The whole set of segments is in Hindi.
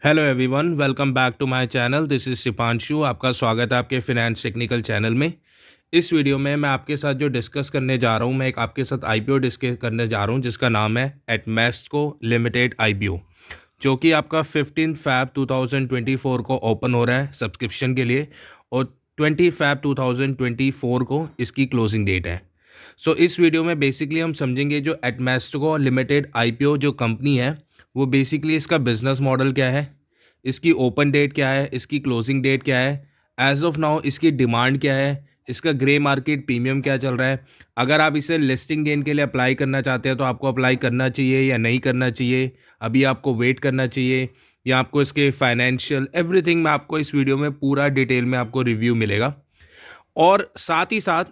Hello everyone, welcome back to my channel. This is Shipanshu. आपका स्वागत है आपके फिनेंस टेक्निकल चैनल में। इस वीडियो में मैं आपके साथ जो डिस्कस करने जा रहा हूँ, मैं एक आपके साथ आईपीओ डिस्कस करने जा रहा हूँ जिसका नाम है एटमेस्को लिमिटेड आईपीओ, जो कि आपका 15 फैब 2024 को ओपन हो रहा है सब्सक्रिप्शन के लिए, और 20 फैब 2024 को इसकी क्लोजिंग डेट है। इस वीडियो में बेसिकली हम समझेंगे जो एटमेस्को लिमिटेड आईपीओ जो कंपनी है, वो बेसिकली इसका बिजनेस मॉडल क्या है, इसकी ओपन डेट क्या है, इसकी क्लोजिंग डेट क्या है, एज ऑफ नाउ इसकी डिमांड क्या है, इसका ग्रे मार्केट प्रीमियम क्या चल रहा है। अगर आप इसे लिस्टिंग गेन के लिए अप्लाई करना चाहते हैं तो आपको अप्लाई करना चाहिए या नहीं करना चाहिए, अभी आपको वेट करना चाहिए, या आपको इसके फाइनेंशियल एवरीथिंग मैं आपको इस वीडियो में पूरा डिटेल में आपको रिव्यू मिलेगा। और साथ ही साथ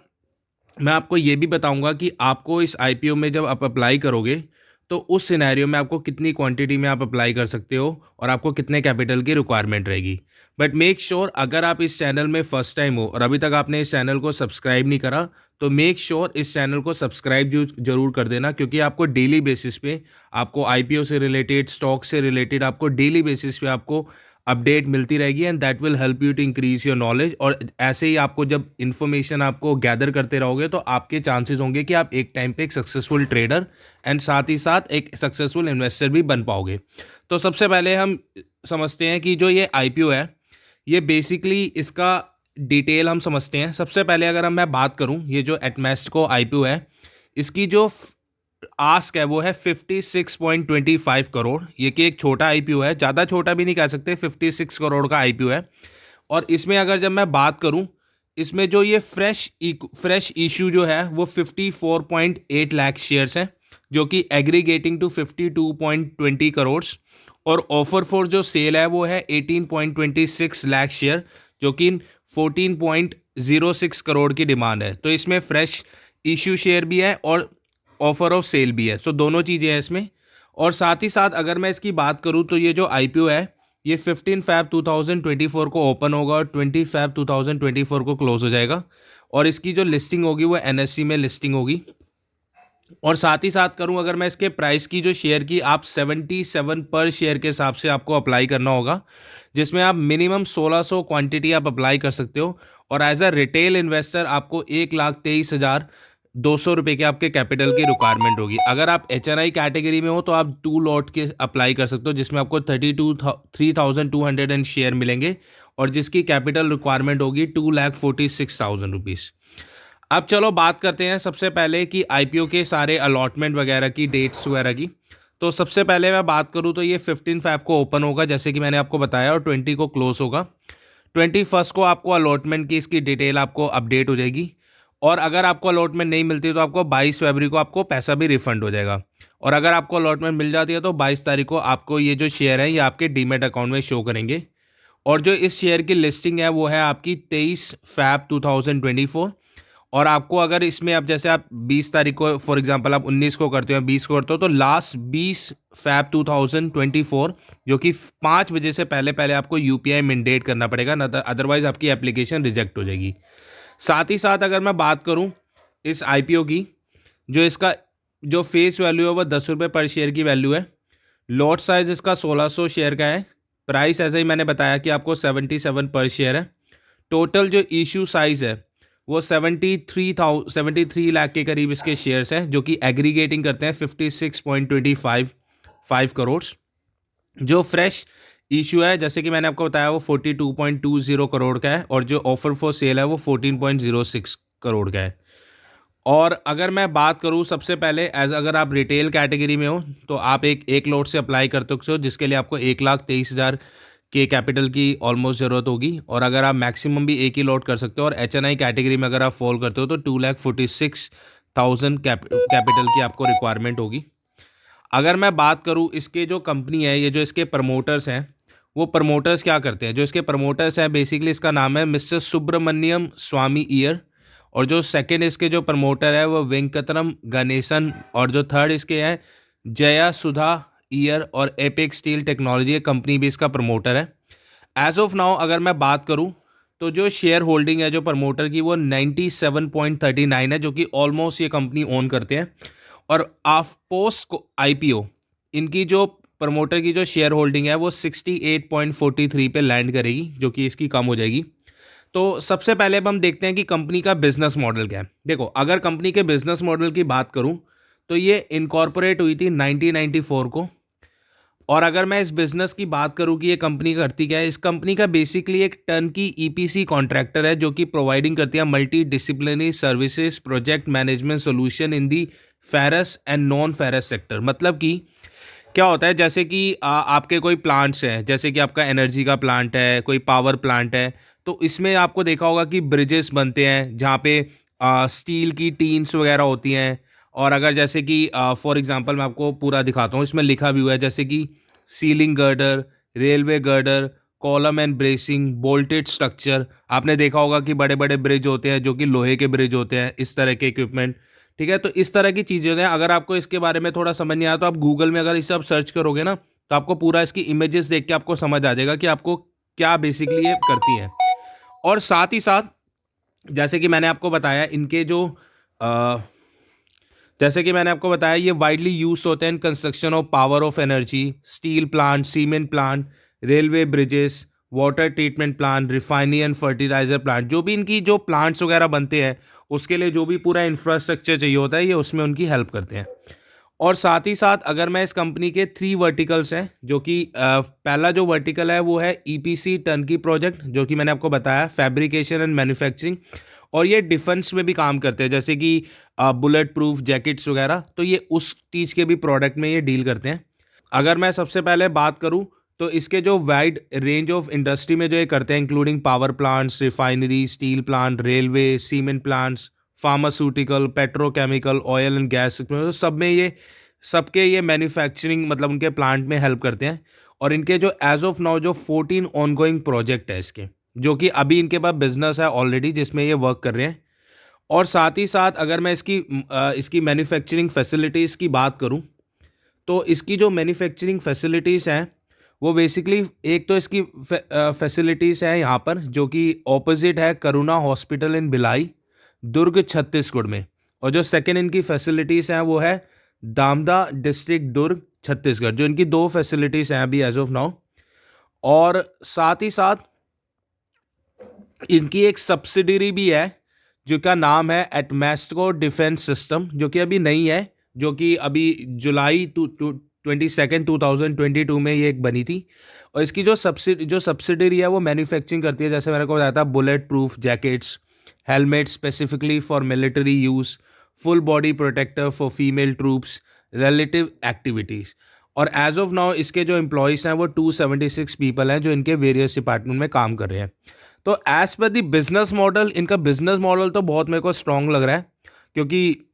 मैं आपको ये भी बताऊंगा कि आपको इस आईपीओ में जब आप अप्लाई करोगे तो उस सिनेरियो में आपको कितनी क्वांटिटी में आप अप्लाई कर सकते हो और आपको कितने कैपिटल की रिक्वायरमेंट रहेगी। बट मेक श्योर अगर आप इस चैनल में फर्स्ट टाइम हो और अभी तक आपने इस चैनल को सब्सक्राइब नहीं करा, तो मेक श्योर इस चैनल को सब्सक्राइब जरूर कर देना, क्योंकि आपको डेली बेसिस पे आपको आईपीओ से रिलेटेड, स्टॉक से रिलेटेड आपको डेली बेसिस पे आपको अपडेट मिलती रहेगी, and that will help you to increase your knowledge. और ऐसे ही आपको जब इन्फॉर्मेशन आपको गैदर करते रहोगे तो आपके चांसेस होंगे कि आप एक टाइम पे एक सक्सेसफुल ट्रेडर एंड साथ ही साथ एक सक्सेसफुल इन्वेस्टर भी बन पाओगे। तो सबसे पहले हम समझते हैं कि जो ये आईपीओ है, ये बेसिकली इसका डिटेल हम समझते हैं। सबसे पहले अगर मैं बात करूं, ये जो एटमेस्को आईपीओ है, इसकी जो आस्क है वो है 56.25 करोड़। ये कि एक छोटा आईपीओ है, ज़्यादा छोटा भी नहीं कह सकते, 56 करोड़ का आईपीओ है। और इसमें अगर जब मैं बात करूं, इसमें जो ये फ्रेश इशू जो है वो 54.8 लाख शेयर्स हैं, जो कि एग्रीगेटिंग टू 52.20 करोड़। और ऑफर फॉर जो सेल है वो है 18.26 लाख शेयर, जो कि 14.06 करोड़ की डिमांड है। तो इसमें फ्रेश इशू शेयर भी है और ऑफर ऑफ सेल भी है, सो दोनों चीज़ें हैं इसमें। और साथ ही साथ अगर मैं इसकी बात करूं तो ये जो आईपीओ है, ये 15 फैब 2024 को ओपन होगा और 20 फैब 2024 को क्लोज हो जाएगा। और इसकी जो लिस्टिंग होगी वो एनएससी में लिस्टिंग होगी। और साथ ही साथ करूं अगर मैं इसके प्राइस की, जो शेयर की, आप 77 पर शेयर के हिसाब से आपको अप्लाई करना होगा, जिसमें आप मिनिमम 1600 क्वांटिटी आप अप्लाई कर सकते हो। और एज अ रिटेल इन्वेस्टर आपको 1,23,200 रुपये के आपके कैपिटल की रिक्वायरमेंट होगी। अगर आप HNI कैटेगरी में हो तो आप 2 लॉट के अप्लाई कर सकते हो, जिसमें आपको 3,200 एंड शेयर मिलेंगे, और जिसकी कैपिटल रिक्वायरमेंट होगी 2,46,000 रुपीज़। अब चलो बात करते हैं सबसे पहले कि आईपीओ के सारे अलॉटमेंट वगैरह की, डेट्स वगैरह की। तो सबसे पहले मैं बात करूं तो ये 15 फैब को ओपन होगा जैसे कि मैंने आपको बताया, और 20 को क्लोज होगा। 21 को आपको अलॉटमेंट की इसकी डिटेल आपको अपडेट हो जाएगी। और अगर आपको अलॉटमेंट नहीं मिलती तो आपको 22 फरवरी को आपको पैसा भी रिफंड हो जाएगा। और अगर आपको अलॉटमेंट मिल जाती है तो 22 तारीख को आपको ये जो शेयर है ये आपके डीमेट अकाउंट में शो करेंगे। और जो इस शेयर की लिस्टिंग है वो है आपकी 23 फैब 2024। और आपको अगर इसमें, अब जैसे आप 20 तारीख को फॉर एग्जांपल आप 19 को करते हो, 20 को करते हो, तो लास्ट 20 फैब 2024, जो कि 5 बजे से पहले पहले आपको यूपीआई मैंडेट करना पड़ेगा, ना अदरवाइज आपकी एप्लीकेशन रिजेक्ट हो जाएगी। साथ ही साथ अगर मैं बात करूं इस आईपीओ की, जो इसका जो फेस वैल्यू है वो 10 रुपये पर शेयर की वैल्यू है। लॉट साइज इसका 1600 शेयर का है। प्राइस ऐसे ही मैंने बताया कि आपको 77 पर शेयर है। टोटल जो इशू साइज है वो 73 लाख के करीब इसके शेयर्स हैं, जो कि एग्रीगेटिंग करते हैं 56.25 करोड़। जो फ्रेश इशू है जैसे कि मैंने आपको बताया वो 42.20 करोड़ का है, और जो ऑफर फॉर सेल है वो 14.06 करोड़ का है। और अगर मैं बात करूं सबसे पहले, एज अगर आप रिटेल कैटेगरी में हो तो आप एक लॉट से अप्लाई कर सकते हो, जिसके लिए आपको 1,23,000 के कैपिटल की ऑलमोस्ट ज़रूरत होगी। और अगर आप मैक्सिमम भी एक ही लॉट कर सकते हो, और HNI कैटेगरी में अगर आप फॉल करते हो तो 2,46,000 कैपिटल की आपको रिक्वायरमेंट होगी। अगर मैं बात करूं इसके जो कंपनी है, ये जो इसके प्रमोटर्स हैं, वो प्रमोटर्स क्या करते हैं, जो इसके प्रमोटर्स हैं बेसिकली इसका नाम है मिस्टर सुब्रमण्यम स्वामी इयर। और जो सेकंड इसके जो प्रमोटर है वो वेंकटरम गणेशन। और जो थर्ड इसके हैं जया सुधा ईयर, और एपेक स्टील टेक्नोलॉजी कंपनी भी इसका प्रमोटर है। एज ऑफ नाउ अगर मैं बात करूं तो जो शेयर होल्डिंग है जो प्रमोटर की वो 97.39 है, जो कि ऑलमोस्ट ये कंपनी ओन करते हैं। और आप पोस्ट को आईपीओ इनकी जो प्रमोटर की जो शेयर होल्डिंग है वो 68.43 पे लैंड करेगी, जो कि इसकी कम हो जाएगी। तो सबसे पहले अब हम देखते हैं कि कंपनी का बिजनेस मॉडल क्या है। देखो, अगर कंपनी के बिजनेस मॉडल की बात करूं तो ये इनकॉर्पोरेट हुई थी 1994 को। और अगर मैं इस बिज़नेस की बात करूं कि ये कंपनी करती क्या है, इस कंपनी का बेसिकली एक टर्न की ईपीसी कॉन्ट्रैक्टर है जो कि प्रोवाइडिंग करती है multi disciplinary services project management solution in the ferrous and non ferrous sector. मतलब कि क्या होता है, जैसे कि आपके कोई प्लांट्स हैं, जैसे कि आपका एनर्जी का प्लांट है, कोई पावर प्लांट है, तो इसमें आपको देखा होगा कि ब्रिजेस बनते हैं जहाँ पे स्टील की टीन्स वगैरह होती हैं। और अगर जैसे कि फॉर एग्जांपल मैं आपको पूरा दिखाता हूँ, इसमें लिखा भी हुआ है जैसे कि ceiling girder, railway girder, column and bracing, bolted structure. आपने देखा होगा कि बड़े बड़े ब्रिज होते हैं जो कि लोहे के ब्रिज होते हैं, इस तरह के इक्विपमेंट। ठीक है, तो इस तरह की चीज़ें हैं। अगर आपको इसके बारे में थोड़ा समझ नहीं आया तो आप गूगल में अगर इसे आप सर्च करोगे ना, तो आपको पूरा इसकी इमेजेस देख के आपको समझ आ जाएगा कि आपको क्या बेसिकली ये करती हैं। और साथ ही साथ जैसे कि मैंने आपको बताया, इनके जो अ, जैसे कि मैंने आपको बताया, ये वाइडली यूज होते हैं in construction of power of energy, steel plant, cement plant, railway bridges, water treatment plant, refinery and fertiliser plant. जो भी इनकी जो प्लांट्स वगैरह बनते हैं उसके लिए जो भी पूरा इंफ्रास्ट्रक्चर चाहिए होता है, ये उसमें उनकी हेल्प करते हैं। और साथ ही साथ अगर मैं इस कंपनी के 3 वर्टिकल्स हैं, जो कि पहला जो वर्टिकल है वो है ईपीसी टर्नकी प्रोजेक्ट, जो कि मैंने आपको बताया, फैब्रिकेशन एंड मैन्युफैक्चरिंग। और ये डिफेंस में भी काम करते हैं, जैसे कि बुलेट प्रूफ जैकेट्स वगैरह, तो ये उस चीज़ के भी प्रोडक्ट में ये डील करते हैं। अगर मैं सबसे पहले बात करूं तो इसके जो वाइड रेंज ऑफ इंडस्ट्री में जो ये करते हैं, including power plants, refinery, steel plant, railway, cement plants, pharmaceutical, petrochemical, oil and gas, तो सब में ये सबके ये मैन्युफैक्चरिंग मतलब उनके प्लांट में हेल्प करते हैं। और इनके जो एज ऑफ नाउ जो 14 ऑनगोइंग प्रोजेक्ट है इसके, जो कि अभी इनके पास बिजनेस है ऑलरेडी जिसमें ये वर्क कर रहे हैं। और साथ ही साथ अगर मैं इसकी मैन्युफैक्चरिंग फैसिलिटीज़ की बात करूं तो इसकी जो मैन्युफैक्चरिंग फैसिलिटीज़ हैं वो बेसिकली, एक तो इसकी फैसिलिटीज़ हैं यहाँ पर जो कि ऑपोजिट है करुणा हॉस्पिटल इन भिलाई, दुर्ग छत्तीसगढ़ में। और जो सेकंड इनकी फैसिलिटीज़ हैं वो है दामदा डिस्ट्रिक्ट, दुर्ग छत्तीसगढ़। जो इनकी 2 फैसिलिटीज़ हैं अभी एज ऑफ नाउ। और साथ ही साथ इनकी एक सब्सिडरी भी है जो का नाम है एटमेस्को डिफेंस सिस्टम, जो कि अभी नहीं है, जो कि अभी जुलाई 22 2022 में ये एक बनी थी। और इसकी जो सब्सिडरी है वो मैन्युफैक्चरिंग करती है, जैसे मैंने को बताया था, bullet proof jackets, helmet specifically for military use, full body protector for female troops, relative activities. और एज ऑफ नाउ इसके जो एम्प्लॉयज़ हैं वो 276 पीपल हैं जो इनके वेरियस डिपार्टमेंट में काम कर रहे हैं। तो एज पर दी बिजनेस मॉडल, इनका बिजनेस मॉडल तो बहुत मेरे को स्ट्रॉन्ग लग रहा है, क्योंकि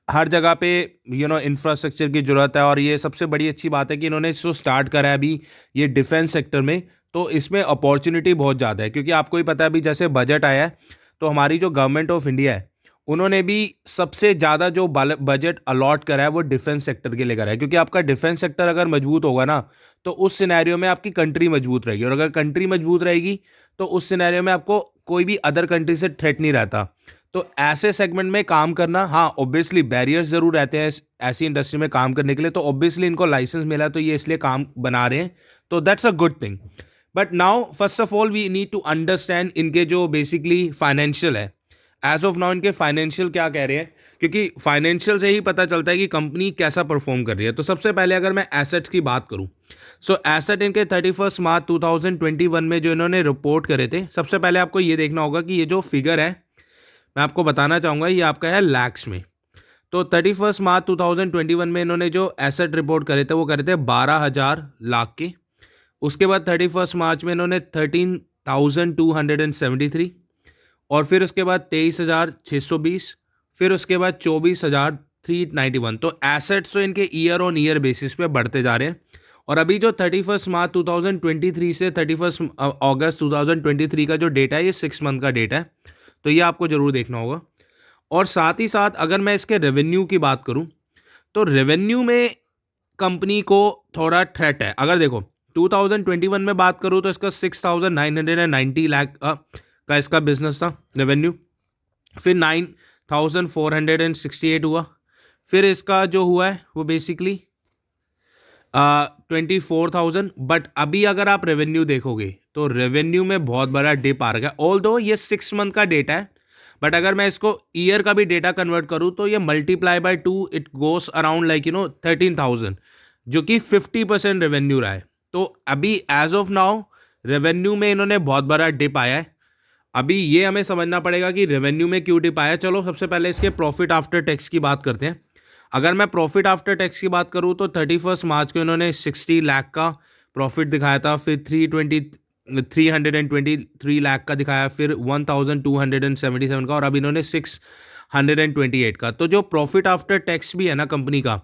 हर जगह पे इंफ्रास्ट्रक्चर की ज़रूरत है। और ये सबसे बड़ी अच्छी बात है कि इन्होंने इसको स्टार्ट करा है अभी ये डिफेंस सेक्टर में, तो इसमें अपॉर्चुनिटी बहुत ज़्यादा है। क्योंकि आपको ही पता है अभी जैसे बजट आया है, तो हमारी जो गवर्नमेंट ऑफ इंडिया है उन्होंने भी सबसे ज़्यादा जो बजट अलॉट करा है वो डिफेंस सेक्टर के लिए करा है। क्योंकि आपका डिफेंस सेक्टर अगर मजबूत होगा ना, तो उस सिनेरियो में आपकी कंट्री मजबूत रहेगी। और अगर कंट्री मजबूत रहेगी तो उस सिनेरियो में आपको कोई भी अदर कंट्री से थ्रेट नहीं रहता। तो ऐसे सेगमेंट में काम करना, हाँ ऑब्वियसली बैरियर्स ज़रूर रहते हैं ऐसी इंडस्ट्री में काम करने के लिए, तो ऑब्वियसली इनको लाइसेंस मिला है, तो ये इसलिए काम बना रहे हैं, तो that's a good thing. But now first of all we need to understand इनके जो बेसिकली फाइनेंशियल है, एज ऑफ नाउ इनके फाइनेंशियल क्या कह रहे हैं, क्योंकि फाइनेंशियल से ही पता चलता है कि कंपनी कैसा परफॉर्म कर रही है। तो सबसे पहले अगर मैं एसेट्स की बात करूं, सो एसेट इनके 31 मार्च 2021 में जो इन्होंने रिपोर्ट करे थे, सबसे पहले आपको ये देखना होगा कि ये जो फिगर है मैं आपको बताना चाहूँगा, ये आपका है लैक्स में। तो 31 मार्च 2021 में इन्होंने जो एसेट रिपोर्ट करे थे वो करे थे 12,000 लाख के। उसके बाद 31 मार्च में इन्होंने 13,273, और फिर उसके बाद 23,620, फिर उसके बाद 24,391। तो एसेट्स तो इनके ईयर ऑन ईयर बेसिस पे बढ़ते जा रहे हैं। और अभी जो 31 मार्च 2023 से 31 अगस्त 2023 का जो डेटा है, ये 6 मंथ का डेटा है, तो ये आपको ज़रूर देखना होगा। और साथ ही साथ अगर मैं इसके रेवेन्यू की बात करूं, तो रेवेन्यू में कंपनी को थोड़ा थ्रेट है। अगर देखो 2021 में बात करूं तो इसका 6,990 लाख का इसका बिजनेस था रेवेन्यू, फिर 9,468 हुआ, फिर इसका जो हुआ है वो बेसिकली 24,000। बट अभी अगर आप रेवेन्यू देखोगे तो रेवेन्यू में बहुत बड़ा डिप आ रहा है। ऑल दो ये 6 मंथ का डेटा है, बट अगर मैं इसको ईयर का भी डेटा कन्वर्ट करूँ तो ये multiply by 2 it goes around like 13,000, जो कि 50% रेवेन्यू रहा है। तो अभी एज ऑफ नाउ रेवेन्यू में इन्होंने बहुत बड़ा डिप आया है। अभी ये हमें समझना पड़ेगा कि रेवेन्यू में क्यों डिप आया। चलो सबसे पहले इसके प्रॉफिट आफ्टर टैक्स की बात करते हैं। अगर मैं प्रॉफिट आफ्टर टैक्स की बात करूँ तो 31 मार्च को इन्होंने 60 लाख का प्रॉफिट दिखाया था, फिर 323 लाख का दिखाया, फिर 1277 का, और अब इन्होंने 628 का। तो जो प्रॉफिट आफ्टर टैक्स भी है ना कंपनी का,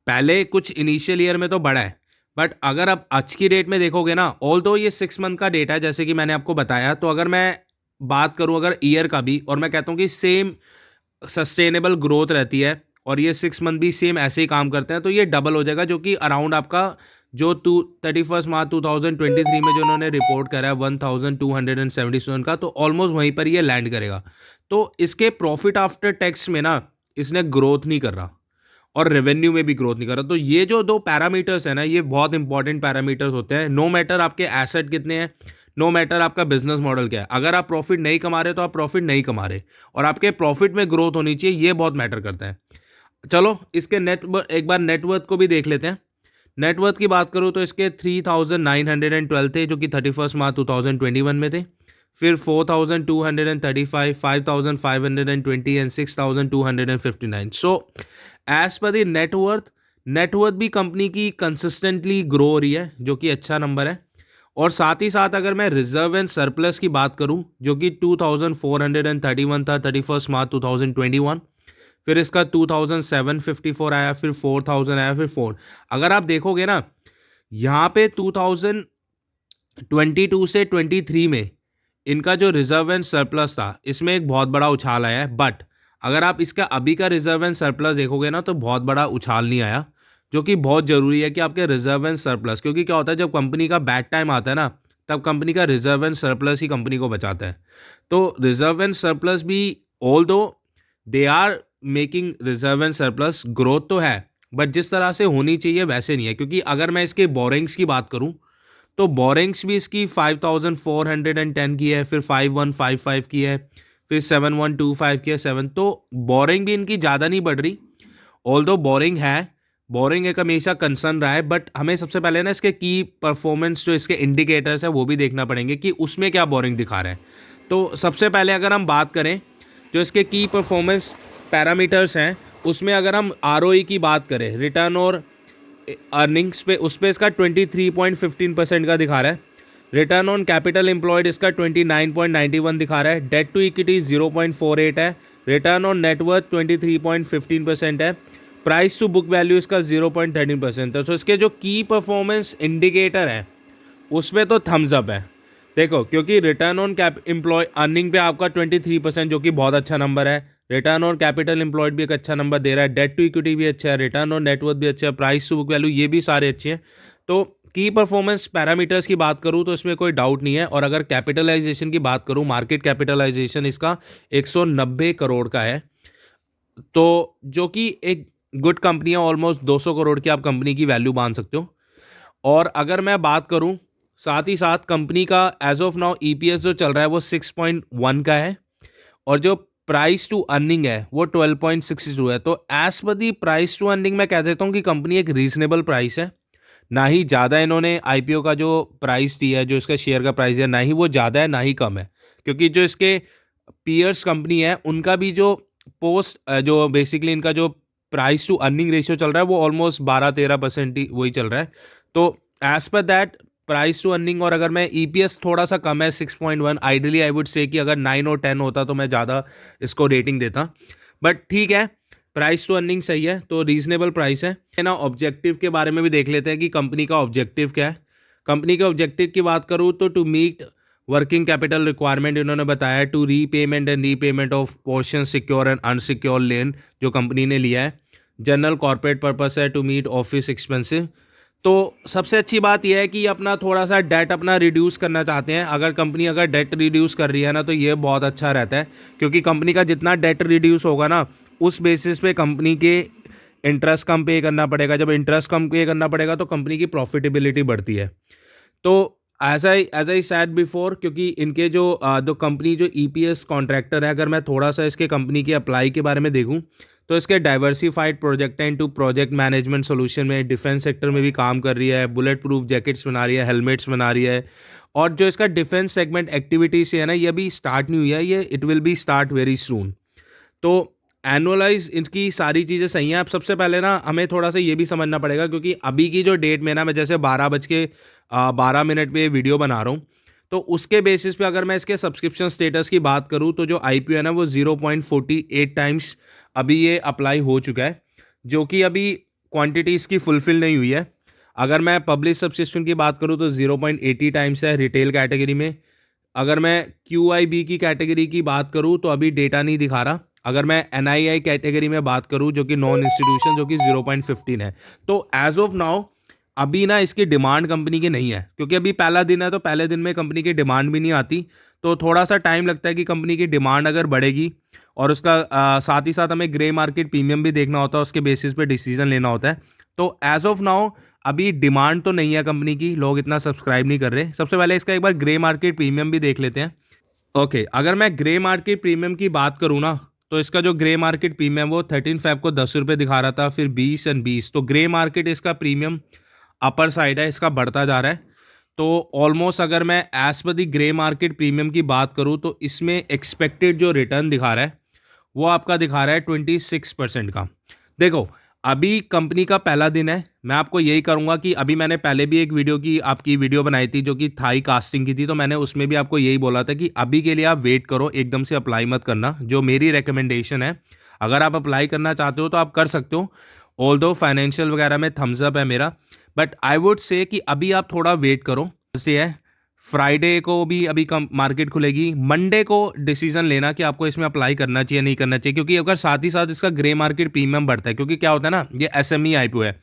पहले कुछ इनिशियल ईयर में तो बढ़ा है, बट अगर आप आज की डेट में देखोगे ना, ऑल दो ये 6 मंथ का डेटा है जैसे कि मैंने आपको बताया, तो अगर मैं बात करूं अगर ईयर का भी, और मैं कहता हूं कि सेम सस्टेनेबल ग्रोथ रहती है और ये 6 मंथ भी सेम ऐसे ही काम करते हैं, तो ये डबल हो जाएगा, जो कि अराउंड आपका जो 31 मार्च 2023 में जो उन्होंने रिपोर्ट करा है 1277 का, तो ऑलमोस्ट वहीं पर ये लैंड करेगा। तो इसके प्रॉफिट आफ्टर टैक्स में ना इसने ग्रोथ नहीं कर रहा और रेवेन्यू में भी ग्रोथ नहीं कर रहा। तो ये जो दो पैरामीटर्स है ना, ये बहुत इंपॉर्टेंट पैरामीटर्स होते हैं। नो मैटर आपके एसेट कितने हैं, नो मैटर आपका बिजनेस मॉडल क्या है, अगर आप प्रॉफिट नहीं कमा रहे तो आप प्रॉफिट नहीं कमा रहे, और आपके प्रॉफिट में ग्रोथ होनी चाहिए, ये बहुत मैटर करता है। चलो इसके एक बार नेटवर्थ को भी देख लेते हैं। नेटवर्थ की बात करूँ तो इसके 3,912 थे जो कि 31 मार्च 2021 में थे, फिर 4,235, 5,520 and 6,259। So as per the net worth भी कंपनी की कंसिस्टेंटली ग्रो हो रही है, जो कि अच्छा नंबर है। और साथ ही साथ अगर मैं रिजर्व एंड सरप्लस की बात करूं, जो कि 2,431 था 31 मार्च 2021, फिर इसका 2,754 आया, फिर 4,000 आया, फिर 4। अगर आप देखोगे ना यहाँ पे 2022 से 23 में इनका जो रिजर्व एंड सरप्लस था, इसमें एक बहुत बड़ा उछाल आया है। बट अगर आप इसका अभी का रिजर्व एंड सरप्लस देखोगे ना, तो बहुत बड़ा उछाल नहीं आया, जो कि बहुत ज़रूरी है कि आपके रिजर्व एंड सरप्लस, क्योंकि क्या होता है जब कंपनी का बैड टाइम आता है ना, तब कंपनी का रिजर्व एंड सरप्लस ही कंपनी को बचाता है। तो रिजर्व एंड सरप्लस भी, although they are making reserve and surplus, growth तो है, बट जिस तरह से होनी चाहिए वैसे नहीं है। क्योंकि अगर मैं इसके बोरिंग्स की बात करूं तो बोरिंग्स भी इसकी 5,410 की है, फिर 5,155 की है, फिर 7,125 की है, 7। तो बोरिंग भी इनकी ज़्यादा नहीं बढ़ रही, ऑल दो बोरिंग है, बोरिंग एक हमेशा कंसर्न रहा है। बट हमें सबसे पहले ना इसके की परफॉर्मेंस जो इसके इंडिकेटर्स है वो भी देखना पड़ेंगे कि उसमें क्या बोरिंग दिखा रहा है। तो सबसे पहले अगर हम बात करें जो इसके की परफॉर्मेंस पैरामीटर्स हैं, उसमें अगर हम आरओई की बात करें, रिटर्न और अर्निंग्स पे, उस पर इसका 23.15% का दिखा रहा है। रिटर्न ऑन कैपिटल एम्प्लॉयड इसका 29.91 दिखा रहा है। डेट टू इक्विटी 0.48 है। रिटर्न ऑन नेटवर्थ 23.15% है। प्राइस टू बुक वैल्यू इसका 0.13% है। तो इसके जो की परफॉर्मेंस इंडिकेटर है उसमें तो थम्स अप है। देखो, क्योंकि रिटर्न ऑन एम्प्लॉय अर्निंग पे आपका 23%, जो कि बहुत अच्छा नंबर है। रिटर्न ऑन कैपिटल एम्प्लॉयड भी एक अच्छा नंबर दे रहा है। डेट टू इक्विटी भी अच्छा है, रिटर्न ऑन नेटवर्थ भी अच्छा है, प्राइस टू बुक वैल्यू ये भी सारे अच्छे हैं। तो की परफॉर्मेंस पैरामीटर्स की बात करूं तो इसमें कोई डाउट नहीं है। और अगर कैपिटलाइजेशन की बात करूं, मार्केट कैपिटलाइजेशन इसका 190 करोड़ का है, तो जो कि एक गुड कंपनी है। ऑलमोस्ट 200 करोड़ की आप कंपनी की वैल्यू मान सकते हो। और अगर मैं बात करूं साथ ही साथ कंपनी का एज ऑफ नाउ ईपीएस जो चल रहा है वो 6.1 का है, और जो प्राइस टू अर्निंग है वो 12.62 है। तो as per the price to earning मैं कह देता हूँ कि कंपनी एक रीजनेबल प्राइस है। ना ही ज़्यादा इन्होंने आईपीओ का जो प्राइस दिया है, जो इसका शेयर का प्राइस है, ना ही वो ज़्यादा है ना ही कम है। क्योंकि जो इसके पीयर्स कंपनी है उनका भी जो जो बेसिकली इनका जो प्राइस टू अर्निंग रेशियो चल रहा है वो ऑलमोस्ट 12-13% ही वही चल रहा है। तो as per that price to earning, और अगर मैं ईपीएस थोड़ा सा कम है 6.1, आइडियली आई वुड से कि अगर 9 और 10 होता तो मैं ज़्यादा इसको रेटिंग देता, बट ठीक है, प्राइस टू अर्निंग सही है, तो रीजनेबल प्राइस है ना। ऑब्जेक्टिव के बारे में भी देख लेते हैं कि कंपनी का ऑब्जेक्टिव क्या है। कंपनी के ऑब्जेक्टिव की बात करूँ तो to meet working capital requirement इन्होंने बताया, to repayment and repayment of portion secure and unsecure loan जो कंपनी ने लिया है। जनरल कॉर्पोरेट पर्पस है टू मीट ऑफिस एक्सपेंसिव। तो सबसे अच्छी बात यह है कि अपना थोड़ा सा डेट अपना रिड्यूस करना चाहते हैं। अगर कंपनी अगर डेट रिड्यूस कर रही है ना, तो ये बहुत अच्छा रहता है, क्योंकि कंपनी का जितना डेट रिड्यूस होगा ना, उस बेसिस पे कंपनी के इंटरेस्ट कम पे करना पड़ेगा, जब इंटरेस्ट कम पे करना पड़ेगा तो कंपनी की प्रॉफिटेबिलिटी बढ़ती है। तो एज आई सैड बिफोर, क्योंकि इनके जो कंपनी जो ईपीएस कॉन्ट्रैक्टर है, अगर मैं थोड़ा सा इसके कंपनी की अप्लाई के बारे में देखूं तो इसके डाइवर्सिफाइड प्रोजेक्ट हैं इनटू प्रोजेक्ट मैनेजमेंट सोल्यूशन में, डिफेंस सेक्टर में भी काम कर रही है, बुलेट प्रूफ जैकेट्स बना रही है, हेलमेट्स बना रही है। और जो इसका डिफेंस सेगमेंट एक्टिविटी से है ना, ये अभी स्टार्ट नहीं हुई है, ये it will be start very soon. तो एनुअलाइज इनकी सारी चीज़ें सही हैं। अब सबसे पहले ना हमें थोड़ा सा ये भी समझना पड़ेगा, क्योंकि अभी की जो डेट में ना, मैं जैसे 12:12 पे वीडियो बना रहा हूँ, तो उसके बेसिस पे अगर मैं इसके सब्सक्रिप्शन स्टेटस की बात करूँ तो जो आईपीओ है ना वो 0.48 टाइम्स अभी ये अप्लाई हो चुका है, जो कि अभी क्वांटिटी इसकी फुलफिल नहीं हुई है। अगर मैं पब्लिक सब्सक्रिप्शन की बात करूँ तो 0.80 टाइम्स है रिटेल कैटेगरी में। अगर मैं QIB की कैटेगरी की बात करूँ तो अभी डेटा नहीं दिखा रहा। अगर मैं NII कैटेगरी में बात करूँ जो कि नॉन इंस्टीट्यूशन, जो कि 0.15 है। तो एज ऑफ नाउ अभी ना इसकी डिमांड कंपनी की नहीं है, क्योंकि अभी पहला दिन है, तो पहले दिन में कंपनी की डिमांड भी नहीं आती। तो थोड़ा सा टाइम लगता है कि कंपनी की डिमांड अगर बढ़ेगी, और उसका साथ ही साथ हमें ग्रे मार्केट प्रीमियम भी देखना होता है, उसके बेसिस पे डिसीजन लेना होता है। तो एज ऑफ नाउ अभी डिमांड तो नहीं है कंपनी की, लोग इतना सब्सक्राइब नहीं कर रहे। सबसे पहले इसका एक बार ग्रे मार्केट प्रीमियम भी देख लेते हैं। ओके, अगर मैं ग्रे मार्केट प्रीमियम की बात करूँ ना, तो इसका जो ग्रे मार्केट प्रीमियम वो 13 फेब को 10 रुपये दिखा रहा था, फिर 20 एंड 20। तो ग्रे मार्केट इसका प्रीमियम अपर साइड है, इसका बढ़ता जा रहा है। तो ऑलमोस्ट अगर मैं एज पर दी ग्रे मार्केट प्रीमियम की बात करूँ तो इसमें एक्सपेक्टेड जो रिटर्न दिखा रहा है वो आपका दिखा रहा है 26% का। देखो, अभी कंपनी का पहला दिन है, मैं आपको यही करूंगा कि अभी मैंने पहले भी एक वीडियो की आपकी वीडियो बनाई थी जो कि थाई कास्टिंग की थी, तो मैंने उसमें भी आपको यही बोला था कि अभी के लिए आप वेट करो, एकदम से अप्लाई मत करना। जो मेरी रिकमेंडेशन है, अगर आप अप्लाई करना चाहते हो तो आप कर सकते हो, ऑल दो फाइनेंशियल वगैरह में थम्स अप है मेरा, बट आई वुड से कि अभी आप थोड़ा वेट करो। जैसे है फ्राइडे को भी अभी कम मार्केट खुलेगी, मंडे को डिसीजन लेना कि आपको इसमें अप्लाई करना चाहिए नहीं करना चाहिए, क्योंकि अगर साथ ही साथ इसका ग्रे मार्केट प्रीमियम बढ़ता है, क्योंकि क्या होता है ना, ये SME IPO है,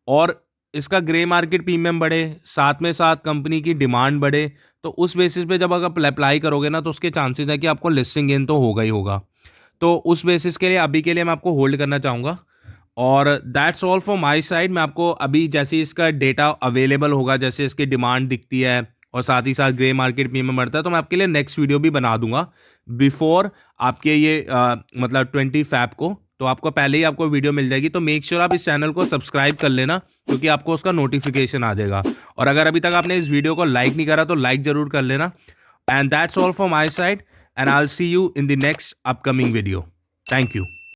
और इसका ग्रे मार्केट प्रीमियम बढ़े, साथ में साथ कंपनी की डिमांड बढ़े, तो उस बेसिस पे जब अगर अप्लाई करोगे ना तो उसके चांसेस है कि आपको लिस्टिंग गेन तो होगा ही होगा। तो उस बेसिस के लिए अभी के लिए मैं आपको होल्ड करना चाहूँगा। और that's all for my side. मैं आपको अभी जैसे ही इसका डेटा अवेलेबल होगा, जैसे इसकी डिमांड दिखती है और साथ ही साथ ग्रे मार्केट प्रीमियम बढ़ता है, तो मैं आपके लिए नेक्स्ट वीडियो भी बना दूंगा बिफोर आपके ये मतलब 20 फेब को। तो आपको पहले ही आपको वीडियो मिल जाएगी, तो मेक श्योर आप इस चैनल को सब्सक्राइब कर लेना, क्योंकि आपको उसका नोटिफिकेशन आ जाएगा। और अगर अभी तक आपने इस वीडियो को लाइक नहीं करा तो लाइक जरूर कर लेना। And that's all for my side, and I will see you in the next upcoming video. Thank you.